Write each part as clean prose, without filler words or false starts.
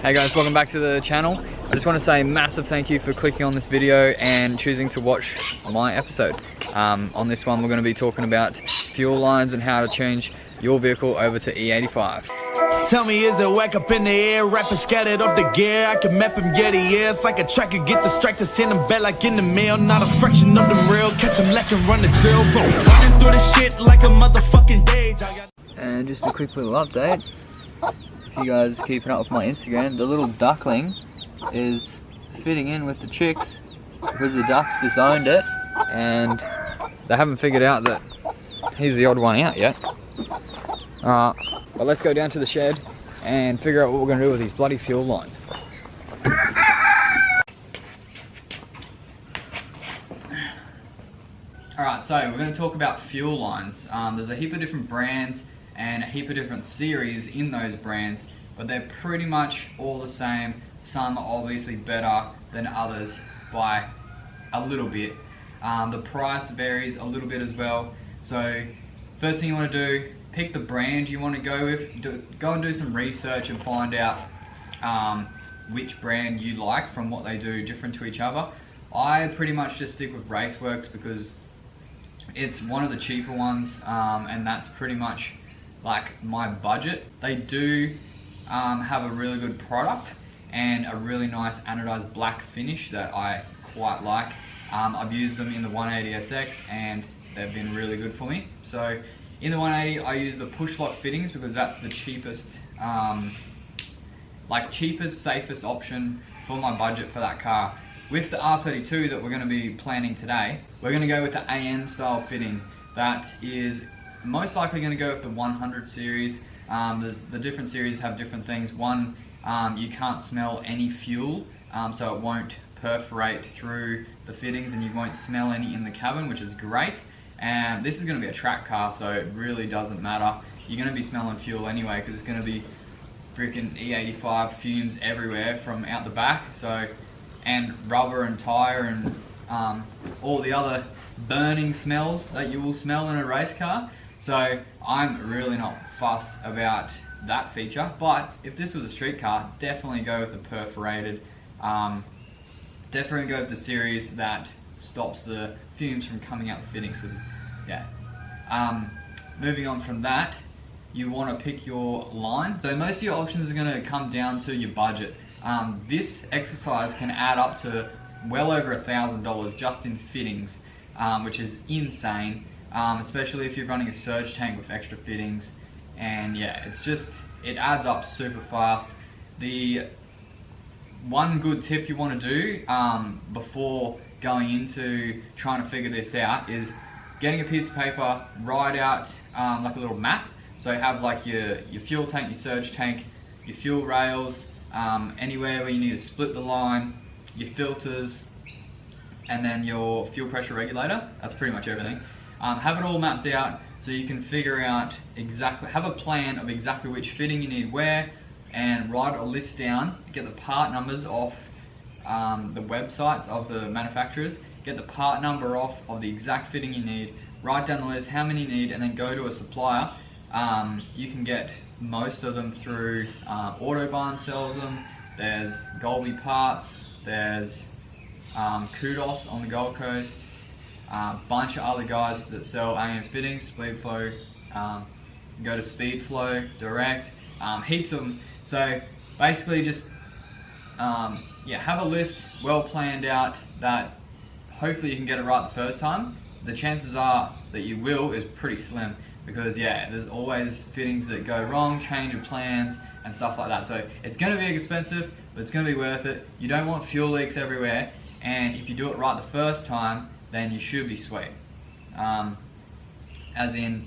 Hey guys, welcome back to the channel. I just want to say a massive thank you for clicking on this video and choosing to watch my episode. On this one we're going to be talking about fuel lines and how to change your vehicle over to E85. Tell me, is it whack up in the air? Rapper scattered off the gear. I can map him, get the air. It's like a tracker, get distracted, send him back like in the mail. Not a fraction of them real. Catch him lacking, run the drill. Running through the shit like a motherfucking day. And just a quick little update. If you guys keeping up with my Instagram, the little duckling is fitting in with the chicks because the ducks disowned it and they haven't figured out that he's the odd one out yet. But let's go down to the shed and figure out what we're going to do with these bloody fuel lines. Alright, so we're going to talk about fuel lines. There's a heap of different brands and a heap of different series in those brands, but they're pretty much all the same. Some are obviously better than others by a little bit. The price varies a little bit as well. So first thing you want to do, pick the brand you want to go with. Go and do some research and find out which brand you like from what they do different to each other. I pretty much just stick with Raceworks because it's one of the cheaper ones, and that's pretty much like my budget. They do have a really good product and a really nice anodized black finish that I quite like. I've used them in the 180SX and they've been really good for me. So in the 180 I use the push lock fittings because that's the cheapest, safest option for my budget for that car. With the R32 that we're going to be planning today, we're going to go with the AN style fitting. That is most likely going to go with the 100 series. The different series have different things. One, you can't smell any fuel, so it won't perforate through the fittings and you won't smell any in the cabin, which is great. And this is going to be a track car, so it really doesn't matter. You're going to be smelling fuel anyway because it's going to be freaking E85 fumes everywhere from out the back. So, and rubber and tire and all the other burning smells that you will smell in a race car. So I'm really not fussed about that feature, but if this was a street car, definitely go with the perforated. Definitely go with the series that stops the fumes from coming out the fittings. Yeah. Moving on from that, you want to pick your line. So most of your options are going to come down to your budget. This exercise can add up to well over $1,000 just in fittings, which is insane. Especially if you're running a surge tank with extra fittings, and yeah, it adds up super fast. The one good tip you want to do before going into trying to figure this out is getting a piece of paper, write out like a little map. So have like your fuel tank, your surge tank, your fuel rails, anywhere where you need to split the line, your filters, and then your fuel pressure regulator. That's pretty much everything. Have it all mapped out so you can figure out exactly, have a plan of exactly which fitting you need where, and write a list down, get the part numbers off the websites of the manufacturers, get the part number off of the exact fitting you need, write down the list, how many you need, and then go to a supplier. You can get most of them through Autobarn sells them, there's Golby Parts, there's Kudos on the Gold Coast, a bunch of other guys that sell AN Fittings, Speedflow, go to Speedflow, Direct, heaps of them. So basically just have a list well planned out that hopefully you can get it right the first time. The chances are that you will is pretty slim because there's always fittings that go wrong, change of plans and stuff like that. So it's going to be expensive, but it's going to be worth it. You don't want fuel leaks everywhere, and if you do it right the first time, then you should be sweet. As in,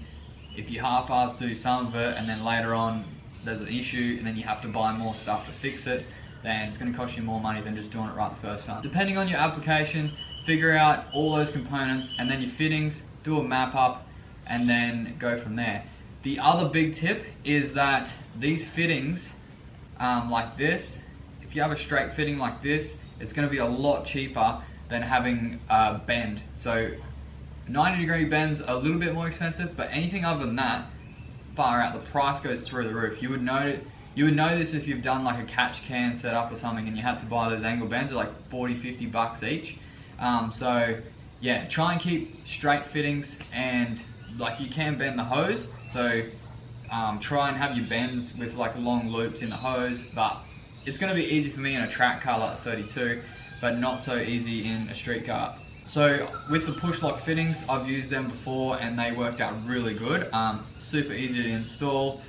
if you half-ass do some of it and then later on there's an issue and then you have to buy more stuff to fix it, then it's going to cost you more money than just doing it right the first time. Depending on your application, figure out all those components and then your fittings, do a map up and then go from there. The other big tip is that these fittings, like this, if you have a straight fitting like this, it's going to be a lot cheaper than having a bend. So 90-degree bends are a little bit more expensive, but anything other than that, far out, the price goes through the roof. You would You would know this if you've done like a catch can setup or something and you had to buy those angle bends. They're like 40-50 bucks each. So yeah, try and keep straight fittings, and like you can bend the hose, so try and have your bends with like long loops in the hose, but it's going to be easy for me in a track car like the 32, but not so easy in a street car. So with the push lock fittings, I've used them before and they worked out really good. Super easy to install,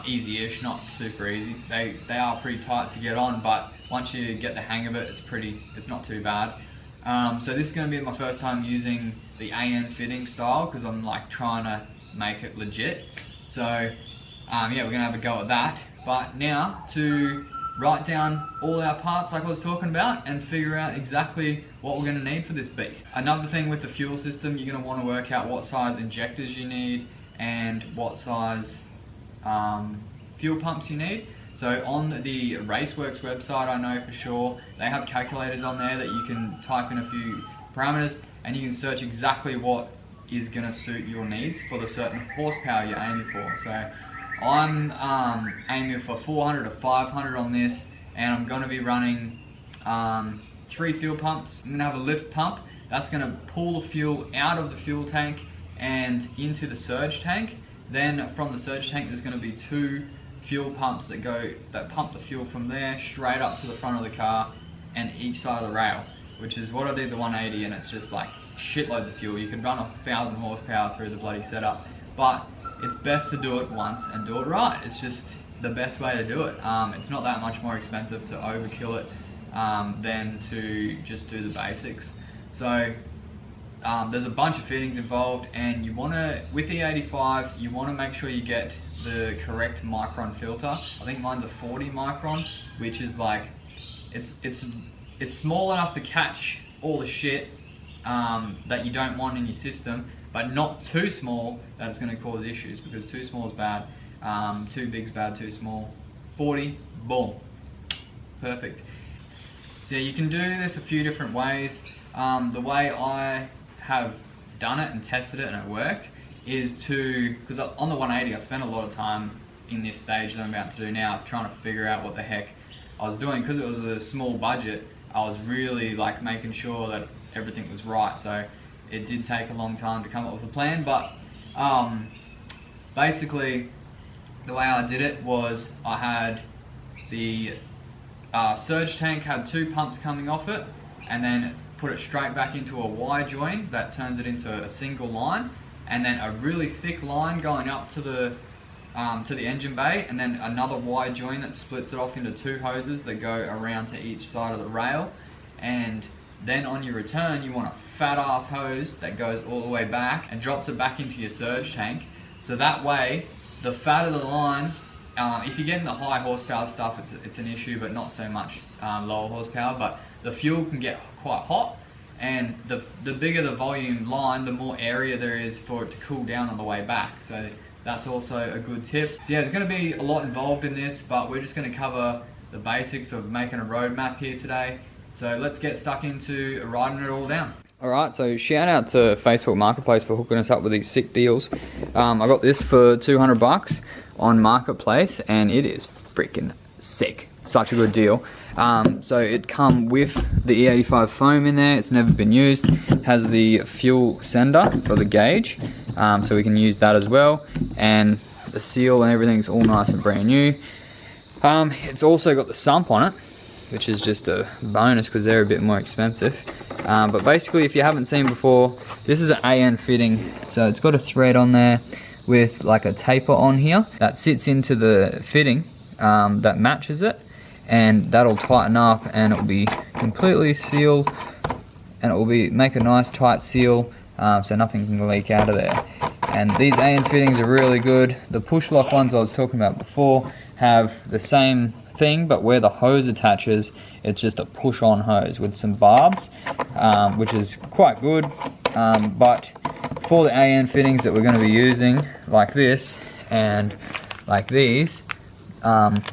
easy-ish, not super easy. They are pretty tight to get on, but once you get the hang of it, it's not too bad. So this is going to be my first time using the AN fitting style, because I'm like trying to make it legit. So yeah, we're going to have a go at that. But now to write down all our parts like I was talking about and figure out exactly what we're going to need for this beast. Another thing with the fuel system, you're going to want to work out what size injectors you need and what size fuel pumps you need. So on the Raceworks website, I know for sure, they have calculators on there that you can type in a few parameters and you can search exactly what is going to suit your needs for the certain horsepower you're aiming for. So I'm aiming for 400 to 500 on this, and I'm going to be running 3 fuel pumps. I'm going to have a lift pump that's going to pull the fuel out of the fuel tank and into the surge tank. Then from the surge tank there's going to be 2 fuel pumps that pump the fuel from there straight up to the front of the car and each side of the rail, which is what I did the 180, and it's just like shitloads of fuel. You can run 1,000 horsepower through the bloody setup, but it's best to do it once and do it right. It's just the best way to do it. It's not that much more expensive to overkill it than to just do the basics. So there's a bunch of fittings involved, and you want to, with the E85, you want to make sure you get the correct micron filter. I think mine's a 40 micron, which is like, it's small enough to catch all the shit that you don't want in your system, but not too small that it's going to cause issues, because too small is bad, too big is bad, too small. 40, boom, perfect. So yeah, you can do this a few different ways. The way I have done it and tested it and it worked is because on the 180 I spent a lot of time in this stage that I'm about to do now trying to figure out what the heck I was doing. Because it was a small budget, I was really like making sure that everything was right. So it did take a long time to come up with a plan, but basically the way I did it was I had the surge tank had 2 pumps coming off it, and then put it straight back into a Y join that turns it into a single line, and then a really thick line going up to the engine bay, and then another Y join that splits it off into 2 hoses that go around to each side of the rail. And then on your return you want a fat ass hose that goes all the way back and drops it back into your surge tank. So that way, the fatter the line, if you're getting the high horsepower stuff, it's an issue, but not so much lower horsepower, but the fuel can get quite hot, and the bigger the volume line, the more area there is for it to cool down on the way back. So that's also a good tip. So yeah, there's going to be a lot involved in this, but we're just going to cover the basics of making a roadmap here today. So let's get stuck into writing it all down. Alright, so shout out to Facebook Marketplace for hooking us up with these sick deals. I got this for 200 bucks on Marketplace, and it is freaking sick. Such a good deal. So it come with the E85 foam in there. It's never been used. It has the fuel sender for the gauge, so we can use that as well. And the seal and everything's all nice and brand new. It's also got the sump on it, which is just a bonus because they're a bit more expensive. But basically, if you haven't seen before, this is an AN fitting. So it's got a thread on there with like a taper on here that sits into the fitting that matches it, and that'll tighten up and it'll be completely sealed, and it will make a nice tight seal so nothing can leak out of there. And these AN fittings are really good. The push lock ones I was talking about before have the same thing, but where the hose attaches, it's just a push on hose with some barbs, which is quite good. But for the AN fittings that we're going to be using, like this and like these,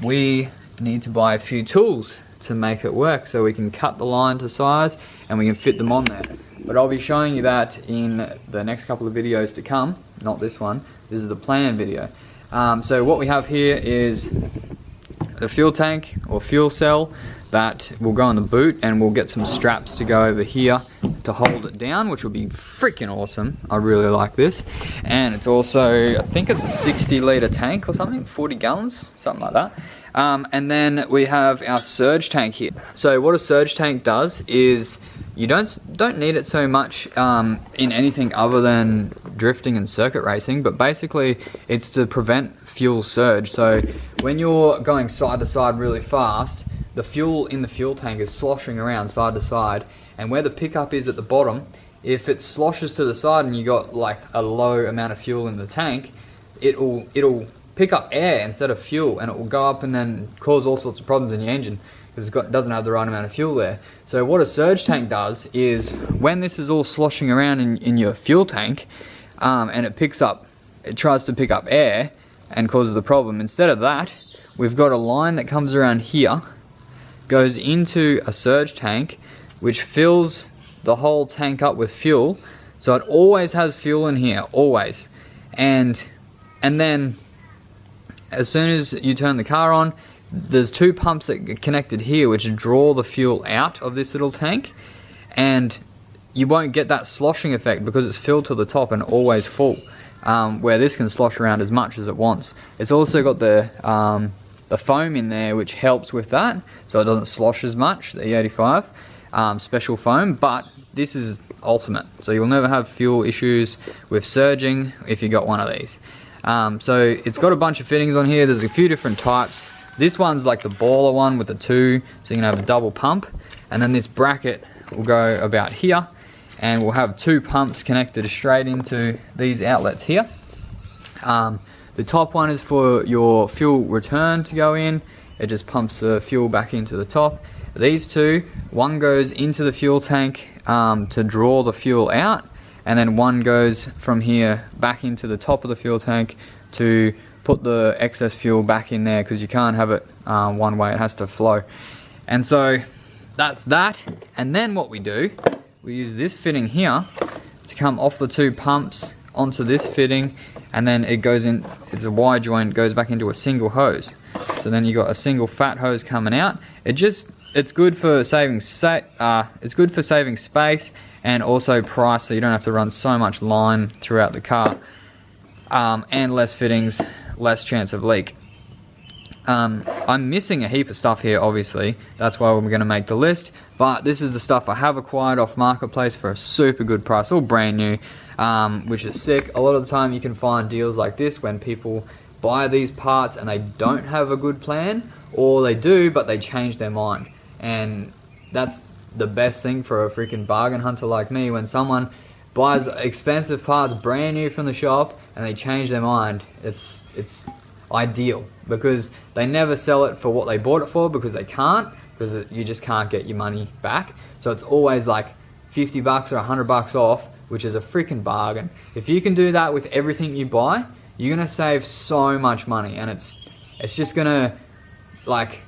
we need to buy a few tools to make it work, so we can cut the line to size and we can fit them on there. But I'll be showing you that in the next couple of videos to come, not this one. This is the plan video. So what we have here is the fuel tank or fuel cell that will go in the boot, and we'll get some straps to go over here to hold it down, which will be freaking awesome. I really like this. And it's also, I think it's a 60-litre tank or something, 40 gallons, something like that. And then we have our surge tank here. So what a surge tank does is you don't need it so much in anything other than drifting and circuit racing, but basically it's to prevent fuel surge. So when you're going side to side really fast, the fuel in the fuel tank is sloshing around side to side, and where the pickup is at the bottom, if it sloshes to the side and you got like a low amount of fuel in the tank, it'll pick up air instead of fuel, and it will go up and then cause all sorts of problems in the engine because it doesn't have the right amount of fuel there. So what a surge tank does is when this is all sloshing around in your fuel tank, and it tries to pick up air and causes the problem, instead of that, we've got a line that comes around here, goes into a surge tank, which fills the whole tank up with fuel. So it always has fuel in here, always. And then as soon as you turn the car on, there's two pumps that get connected here which draw the fuel out of this little tank, and you won't get that sloshing effect because it's filled to the top and always full, where this can slosh around as much as it wants. It's also got the foam in there which helps with that, so it doesn't slosh as much, the E85 special foam, but this is ultimate. So you'll never have fuel issues with surging if you got one of these. So it's got a bunch of fittings on here. There's a few different types. This one's like the baller one with the two, so you can have a double pump, and then this bracket will go about here, and we'll have two pumps connected straight into these outlets here. The top one is for your fuel return to go in. It just pumps the fuel back into the top. These two, one goes into the fuel tank to draw the fuel out, and then one goes from here back into the top of the fuel tank to put the excess fuel back in there, because you can't have it one way, it has to flow. And so that's that. And then what we do, we use this fitting here to come off the two pumps onto this fitting, and then it goes in, it's a Y joint, goes back into a single hose. So then you got a single fat hose coming out. It's good for saving space and also price, so you don't have to run so much line throughout the car, and less fittings, less chance of leak. I'm missing a heap of stuff here, obviously, that's why we're going to make the list, but this is the stuff I have acquired off Marketplace for a super good price, all brand new, which is sick. A lot of the time you can find deals like this when people buy these parts and they don't have a good plan, or they do but they change their mind, and that's the best thing for a freaking bargain hunter like me, when someone buys expensive parts brand new from the shop and they change their mind. It's ideal, because they never sell it for what they bought it for, because they can't, because you just can't get your money back. So it's always like 50 bucks or 100 bucks off, which is a freaking bargain. If you can do that with everything you buy, you're gonna save so much money, and it's just gonna, like,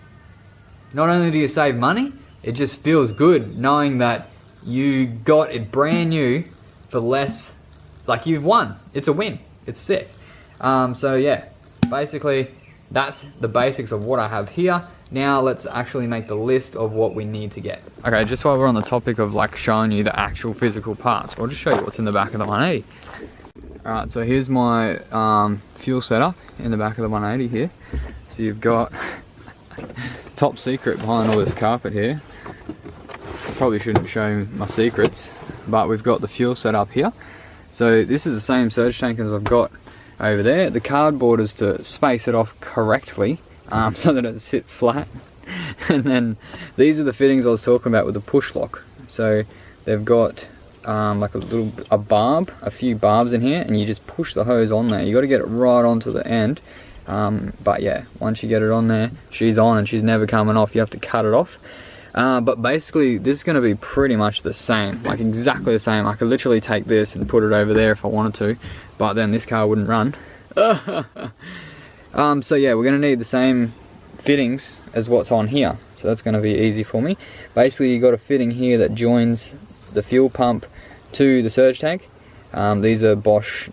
not only do you save money, it just feels good knowing that you got it brand new for less, like you've won. It's a win. It's sick. So yeah, basically that's the basics of what I have here. Now let's actually make the list of what we need to get. Okay, just while we're on the topic of like showing you the actual physical parts, I'll just show you what's in the back of the 180. Alright, so here's my fuel setup in the back of the 180 here. So you've got top secret behind all this carpet here. Probably shouldn't show my secrets, but we've got the fuel set up here. So this is the same surge tank as I've got over there. The cardboard is to space it off correctly, so that it sits flat. And then these are the fittings I was talking about with the push lock. So they've got like a few barbs in here, and you just push the hose on there. You got to get it right onto the end. But yeah, once you get it on there, she's on and she's never coming off. You have to cut it off. But basically this is going to be pretty much the same, like exactly the same. I could literally take this and put it over there if I wanted to, but then this car wouldn't run. So yeah, we're going to need the same fittings as what's on here, so that's going to be easy for me. Basically you got a fitting here that joins the fuel pump to the surge tank. These are Bosch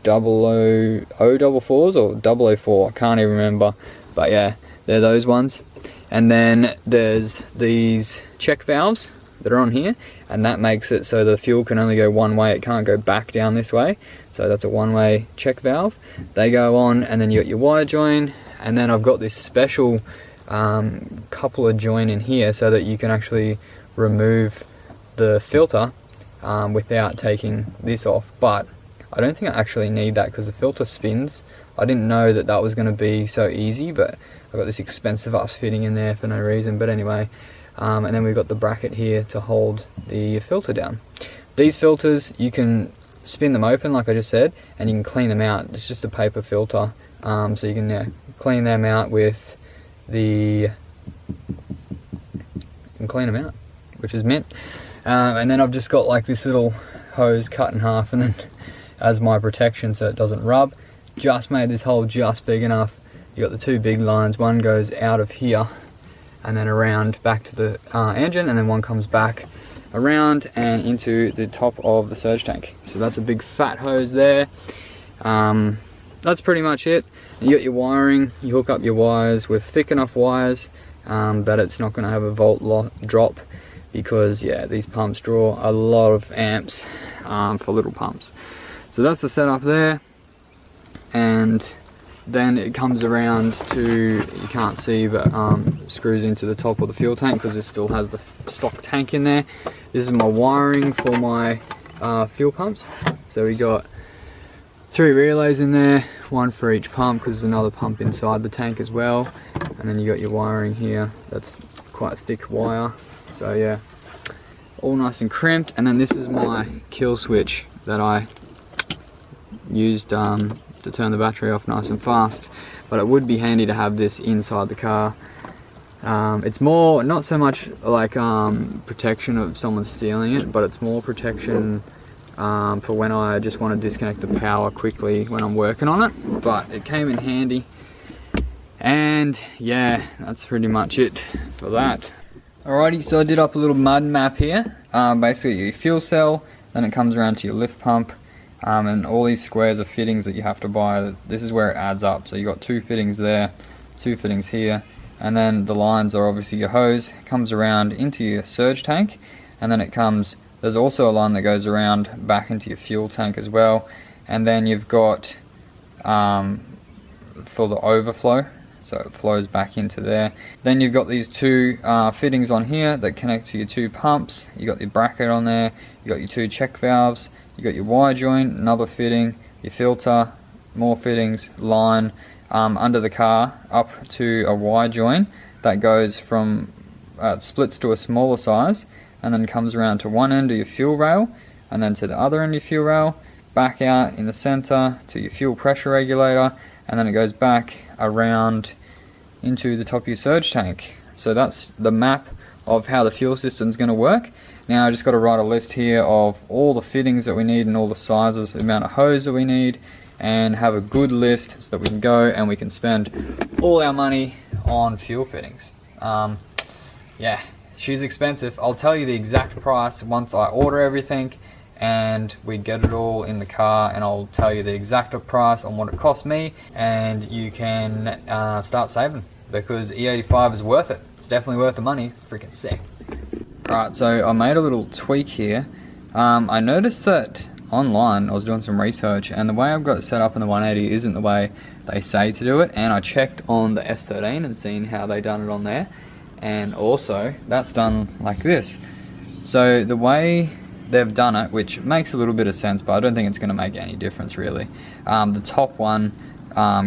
004s or 004, I can't even remember, but yeah, They're those ones. And then there's these check valves that are on here, and that makes it so the fuel can only go one way, it can't go back down this way. So that's a one-way check valve. They go on, and then you got your wire join, and then I've got this special coupler join in here so that you can actually remove the filter without taking this off. But I don't think I actually need that because the filter spins. I didn't know that that was going to be so easy, but I've got this expensive ass fitting in there for no reason. But anyway, and then we've got the bracket here to hold the filter down. These filters, you can spin them open like I just said, and you can clean them out. It's just a paper filter, so you can clean them out with the, you can clean them out, which is mint. And then I've just got like this little hose cut in half, and then as my protection so it doesn't rub. Just made this hole just big enough. You got the two big lines, one goes out of here and then around back to the engine, and then one comes back around and into the top of the surge tank. So that's a big fat hose there. That's pretty much it. You got your wiring, you hook up your wires with thick enough wires that it's not going to have a volt drop, because yeah, these pumps draw a lot of amps for little pumps. So that's the setup there, and then it comes around to, you can't see, but screws into the top of the fuel tank because it still has the stock tank in there. This is my wiring for my fuel pumps. So we got 3 relays in there, one for each pump because there's another pump inside the tank as well. And then you got your wiring here, that's quite thick wire. So yeah, all nice and crimped. And then this is my kill switch that I used to turn the battery off nice and fast, but it would be handy to have this inside the car. It's more, not so much like protection of someone stealing it, but it's more protection for when I just want to disconnect the power quickly when I'm working on it. But it came in handy, and yeah, that's pretty much it for that. Alrighty, so I did up a little mud map here. Basically your fuel cell, then it comes around to your lift pump, and all these squares are fittings that you have to buy. This is where it adds up. So you got 2 fittings there, 2 fittings here, and then the lines are obviously your hose. It comes around into your surge tank, and then it comes, there's also a line that goes around back into your fuel tank as well. And then you've got for the overflow, so it flows back into there. Then you've got these 2 fittings on here that connect to your 2 pumps. You got your bracket on there, you got your 2 check valves, you got your wire joint, another fitting, your filter, more fittings, line under the car up to a wire joint that goes from, splits to a smaller size, and then comes around to one end of your fuel rail, and then to the other end of your fuel rail, back out in the center to your fuel pressure regulator, and then it goes back around into the top of your surge tank. So that's the map of how the fuel system is going to work. Now I just got to write a list here of all the fittings that we need and all the sizes, the amount of hose that we need, and have a good list so that we can go and we can spend all our money on fuel fittings. Yeah, she's expensive. I'll tell you the exact price once I order everything and we get it all in the car, and I'll tell you the exact price on what it cost me, and you can start saving, because E85 is worth it. It's definitely worth the money. It's freaking sick. Alright, so I made a little tweak here. I noticed that online, I was doing some research, and the way I've got it set up in the 180 isn't the way they say to do it, and I checked on the S13 and seen how they done it on there, and also that's done like this. So the way they've done it, which makes a little bit of sense, but I don't think it's going to make any difference really. The top one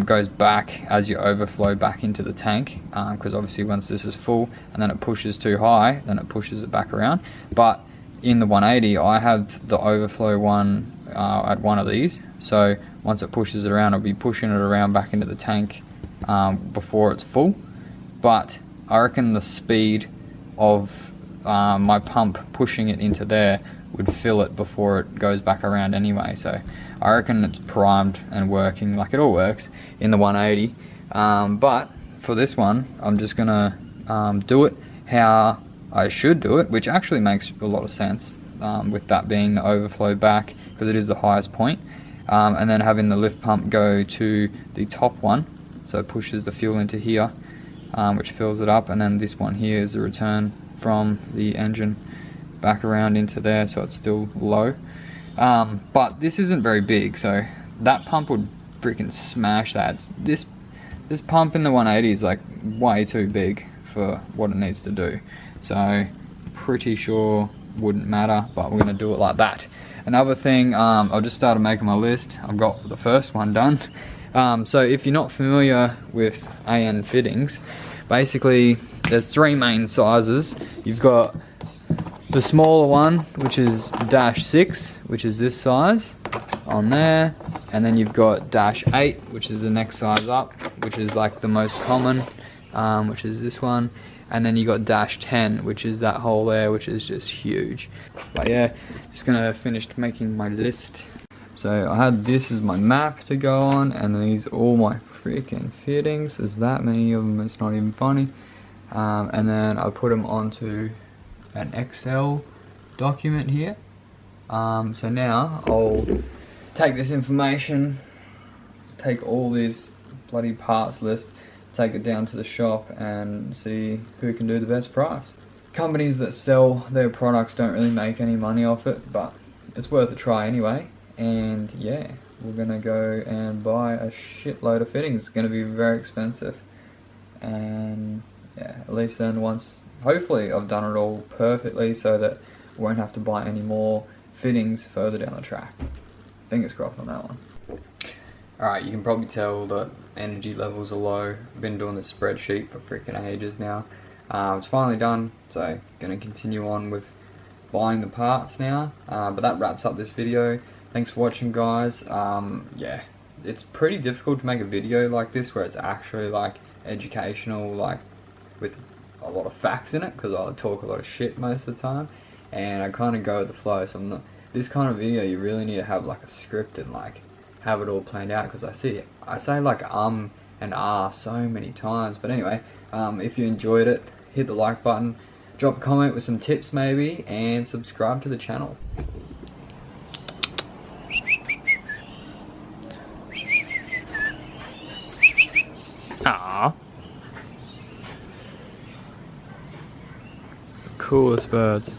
goes back as you overflow back into the tank, because obviously once this is full and then it pushes too high, then it pushes it back around. But in the 180 I have the overflow one at one of these, so once it pushes it around, I'll be pushing it around back into the tank before it's full. But I reckon the speed of my pump pushing it into there would fill it before it goes back around anyway. So I reckon it's primed and working like it all works in the 180. But for this one, I'm just gonna do it how I should do it, which actually makes a lot of sense, with that being the overflow back, because it is the highest point, and then having the lift pump go to the top one, so it pushes the fuel into here, which fills it up, and then this one here is a return from the engine back around into there, so it's still low. But this isn't very big, so that pump would freaking smash that. This pump in the 180 is like way too big for what it needs to do, so pretty sure wouldn't matter, but we're gonna do it like that. Another thing, I just started making my list. I've got the first one done. So if you're not familiar with AN fittings, basically there's three main sizes. You've got the smaller one, which is -6, which is this size on there, and then you've got -8, which is the next size up, which is like the most common, which is this one, and then you got -10, which is that hole there, which is just huge. But yeah, just gonna finish making my list. So I had this as my map to go on, and these are all my freaking fittings. There's that many of them, it's not even funny. And then I put them onto an Excel document here. So now I'll take this information, take all these bloody parts list, take it down to the shop and see who can do the best price. Companies that sell their products don't really make any money off it, but it's worth a try anyway. And yeah, we're gonna go and buy a shitload of fittings. It's gonna be very expensive, and yeah, at least then once, hopefully I've done it all perfectly so that we won't have to buy any more fittings further down the track. Fingers crossed on that one. Alright, you can probably tell that energy levels are low. I've been doing this spreadsheet for freaking ages now. It's finally done, so gonna continue on with buying the parts now. But that wraps up this video. Thanks for watching, guys. Yeah, it's pretty difficult to make a video like this where it's actually like educational, like with a lot of facts in it, because I talk a lot of shit most of the time, and I kind of go with the flow. So I'm not, this kind of video, you really need to have like a script and like have it all planned out, because I say like and so many times. But anyway, if you enjoyed it, hit the like button, drop a comment with some tips maybe, and subscribe to the channel. Aww. Coolest birds.